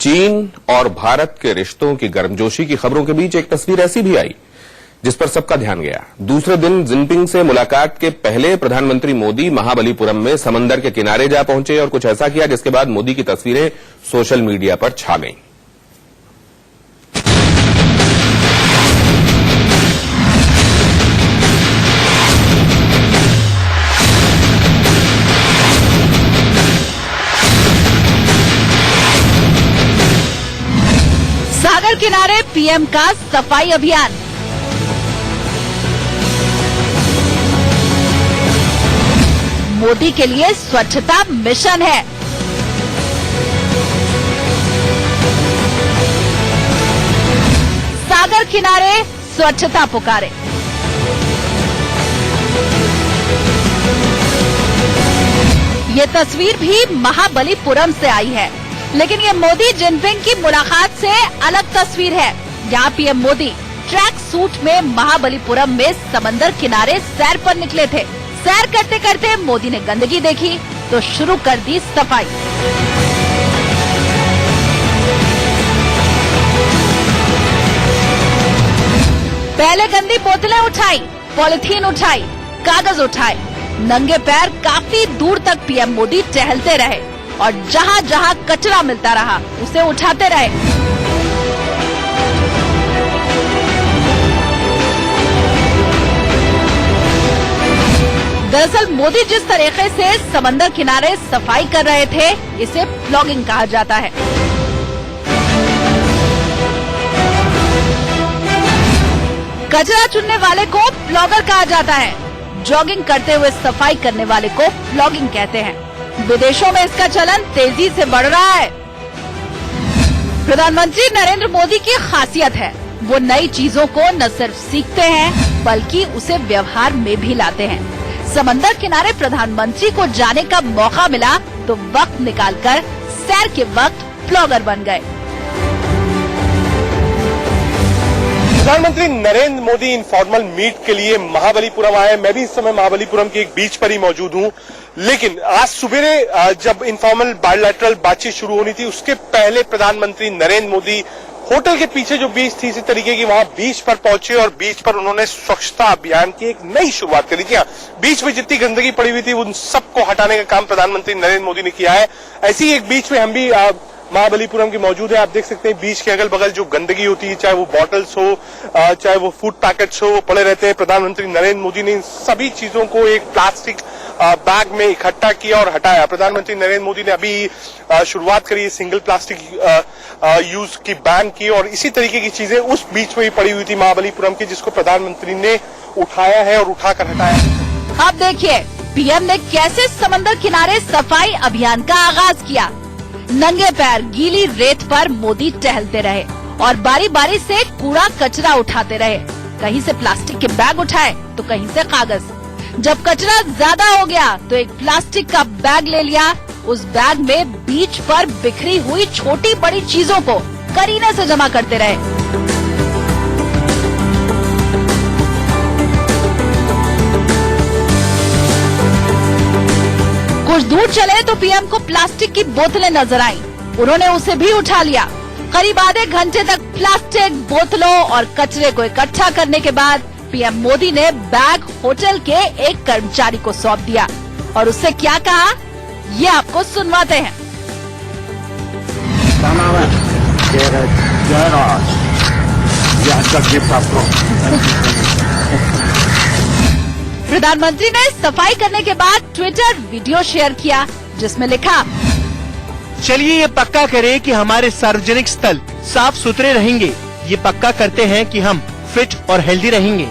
चीन और भारत के रिश्तों की गर्मजोशी की खबरों के बीच एक तस्वीर ऐसी भी आई जिस पर सबका ध्यान गया। दूसरे दिन जिनपिंग से मुलाकात के पहले प्रधानमंत्री मोदी महाबलीपुरम में समंदर के किनारे जा पहुंचे और कुछ ऐसा किया जिसके बाद मोदी की तस्वीरें सोशल मीडिया पर छा गईं। सागर किनारे पीएम का सफाई अभियान। मोदी के लिए स्वच्छता मिशन है। सागर किनारे स्वच्छता पुकारे। ये तस्वीर भी महाबलीपुरम से आई है, लेकिन ये मोदी जिनपिंग की मुलाकात से अलग तस्वीर है। यहाँ पीएम मोदी ट्रैक सूट में महाबलीपुरम में समंदर किनारे सैर पर निकले थे। सैर करते करते मोदी ने गंदगी देखी तो शुरू कर दी सफाई। पहले गंदी बोतलें उठाई, पॉलिथीन उठाई, कागज उठाए। नंगे पैर काफी दूर तक पीएम मोदी टहलते रहे और जहाँ जहाँ कचरा मिलता रहा उसे उठाते रहे। दरअसल मोदी जिस तरीके से समंदर किनारे सफाई कर रहे थे, इसे प्लॉगिंग कहा जाता है। कचरा चुनने वाले को प्लॉगर कहा जाता है। जॉगिंग करते हुए सफाई करने वाले को प्लॉगिंग कहते हैं। विदेशों में इसका चलन तेजी से बढ़ रहा है। प्रधानमंत्री नरेंद्र मोदी की खासियत है, वो नई चीजों को न सिर्फ सीखते हैं बल्कि उसे व्यवहार में भी लाते हैं। समंदर किनारे प्रधानमंत्री को जाने का मौका मिला तो वक्त निकालकर सैर के वक्त प्लॉगर बन गए। प्रधानमंत्री नरेंद्र मोदी इनफॉर्मल मीट के लिए महाबलीपुरम आए। मैं भी इस समय महाबलीपुरम की एक बीच पर ही मौजूद हूं, लेकिन आज सुबह जब इनफॉर्मल बायलैटरल बातचीत शुरू होनी थी उसके पहले प्रधानमंत्री नरेंद्र मोदी होटल के पीछे जो बीच थी इसी तरीके की वहां बीच पर पहुंचे और बीच पर उन्होंने स्वच्छता अभियान की एक नई शुरुआत करी। क्या बीच में जितनी गंदगी पड़ी हुई थी उन सबको हटाने का काम प्रधानमंत्री नरेंद्र मोदी ने किया है। ऐसी एक बीच में हम भी महाबलीपुरम की मौजूद है। आप देख सकते हैं बीच के अगल बगल जो गंदगी होती है, चाहे वो बॉटल्स हो, चाहे वो फूड पैकेट्स हो, वो पड़े रहते हैं। प्रधानमंत्री नरेंद्र मोदी ने इन सभी चीजों को एक प्लास्टिक बैग में इकट्ठा किया और हटाया। प्रधानमंत्री नरेंद्र मोदी ने अभी शुरुआत करी सिंगल प्लास्टिक यूज की बैन की और इसी तरीके की चीजें उस बीच में ही पड़ी हुई थी महाबलीपुरम की, जिसको प्रधानमंत्री ने उठाया है और उठाकर हटाया। अब देखिए पीएम ने कैसे समंदर किनारे सफाई अभियान का आगाज किया। नंगे पैर गीली रेत पर मोदी टहलते रहे और बारी बारी से कूड़ा कचरा उठाते रहे। कहीं से प्लास्टिक के बैग उठाए तो कहीं से कागज। जब कचरा ज्यादा हो गया तो एक प्लास्टिक का बैग ले लिया। उस बैग में बीच पर बिखरी हुई छोटी बड़ी चीजों को करीने से जमा करते रहे। कुछ दूर चले तो पीएम को प्लास्टिक की बोतलें नजर आईं। उन्होंने उसे भी उठा लिया। करीब आधे घंटे तक प्लास्टिक, बोतलों और कचरे को इकट्ठा करने के बाद पीएम मोदी ने बैग होटल के एक कर्मचारी को सौंप दिया और उससे क्या कहा, ये आपको सुनवाते हैं। प्रधानमंत्री ने सफाई करने के बाद ट्विटर वीडियो शेयर किया जिसमें लिखा, चलिए ये पक्का करें कि हमारे सार्वजनिक स्थल साफ सुथरे रहेंगे। ये पक्का करते हैं कि हम फिट और हेल्दी रहेंगे।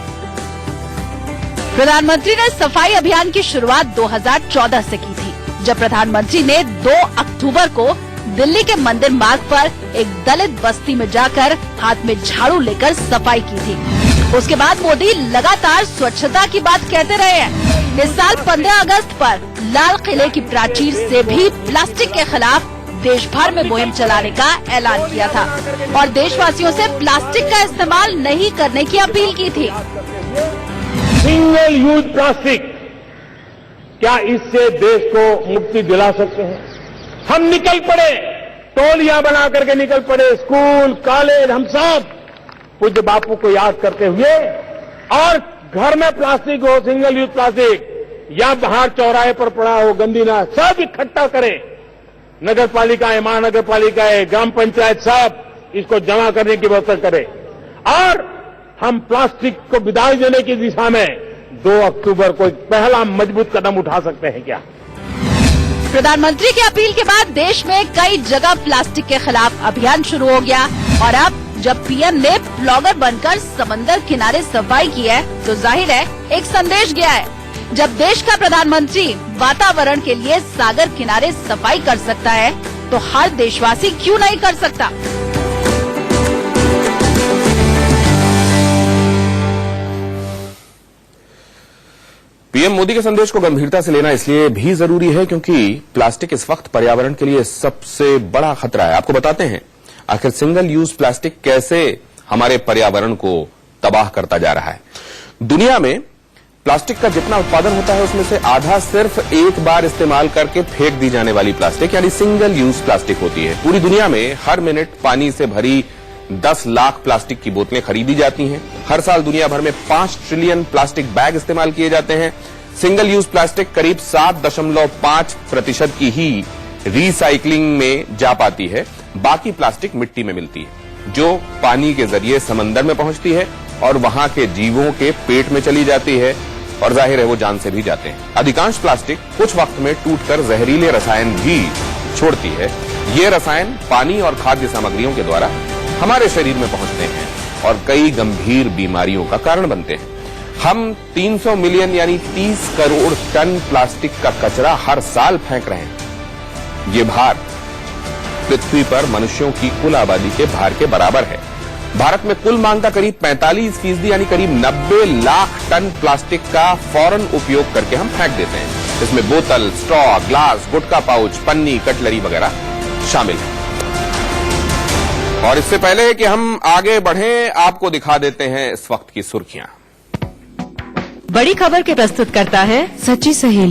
प्रधानमंत्री ने सफाई अभियान की शुरुआत 2014 से की थी, जब प्रधानमंत्री ने 2 अक्टूबर को दिल्ली के मंदिर मार्ग पर एक दलित बस्ती में जाकर हाथ में झाड़ू लेकर सफाई की थी। उसके बाद मोदी लगातार स्वच्छता की बात कहते रहे हैं। इस साल 15 अगस्त पर लाल किले की प्राचीर से भी प्लास्टिक के खिलाफ देश भर में मुहिम चलाने का ऐलान किया था और देशवासियों से प्लास्टिक का इस्तेमाल नहीं करने की अपील की थी। सिंगल यूज प्लास्टिक, क्या इससे देश को मुक्ति दिला सकते हैं? हम निकल पड़े टोलियां बना करके निकल पड़े, स्कूल कॉलेज हम सब पूज्य बापू को याद करते हुए, और घर में प्लास्टिक हो, सिंगल यूज प्लास्टिक, या बाहर चौराहे पर पड़ा हो गंदी ना, सब इकट्ठा करें। नगर पालिकाएं, महानगर पालिकाएं, ग्राम पंचायत सब इसको जमा करने की व्यवस्था करें, और हम प्लास्टिक को विदाई देने की दिशा में 2 अक्टूबर को एक पहला मजबूत कदम उठा सकते हैं क्या? प्रधानमंत्री की अपील के बाद देश में कई जगह प्लास्टिक के खिलाफ अभियान शुरू हो गया, और अब जब पीएम ने ब्लॉगर बनकर समंदर किनारे सफाई की है तो जाहिर है एक संदेश गया है। जब देश का प्रधानमंत्री वातावरण के लिए सागर किनारे सफाई कर सकता है तो हर देशवासी क्यों नहीं कर सकता। पीएम मोदी के संदेश को गंभीरता से लेना इसलिए भी जरूरी है क्योंकि प्लास्टिक इस वक्त पर्यावरण के लिए सबसे बड़ा खतरा है। आपको बताते हैं आखिर सिंगल यूज प्लास्टिक कैसे हमारे पर्यावरण को तबाह करता जा रहा है। दुनिया में प्लास्टिक का जितना उत्पादन होता है उसमें से आधा सिर्फ एक बार इस्तेमाल करके फेंक दी जाने वाली प्लास्टिक यानी सिंगल यूज प्लास्टिक होती है। पूरी दुनिया में हर मिनट पानी से भरी 10 लाख प्लास्टिक की बोतलें खरीदी जाती हैं। हर साल दुनिया भर में 5 ट्रिलियन प्लास्टिक बैग इस्तेमाल किए जाते हैं। सिंगल यूज प्लास्टिक करीब 7.5% की ही रिसाइकलिंग में जा पाती है। बाकी प्लास्टिक मिट्टी में मिलती है जो पानी के जरिए समंदर में पहुंचती है और वहां के जीवों के पेट में चली जाती है और जाहिर है वो जान से भी जाते हैं। अधिकांश प्लास्टिक कुछ वक्त में टूटकर जहरीले रसायन भी छोड़ती है। ये रसायन पानी और खाद्य सामग्रियों के द्वारा हमारे शरीर में पहुंचते हैं और कई गंभीर बीमारियों का कारण बनते हैं। हम 300 मिलियन यानी 30 करोड़ टन प्लास्टिक का कचरा हर साल फेंक रहे हैं। ये भार पृथ्वी पर मनुष्यों की कुल आबादी के भार के बराबर है। भारत में कुल मांग का करीब 45% यानी करीब 90 लाख टन प्लास्टिक का फौरन उपयोग करके हम फेंक देते हैं। इसमें बोतल, स्ट्रॉ, ग्लास, गुटखा पाउच, पन्नी, कटलरी वगैरह शामिल है। और इससे पहले कि हम आगे बढ़ें आपको दिखा देते हैं इस वक्त की सुर्खियां। बड़ी खबर के प्रस्तुत करता है सच्ची सहेली।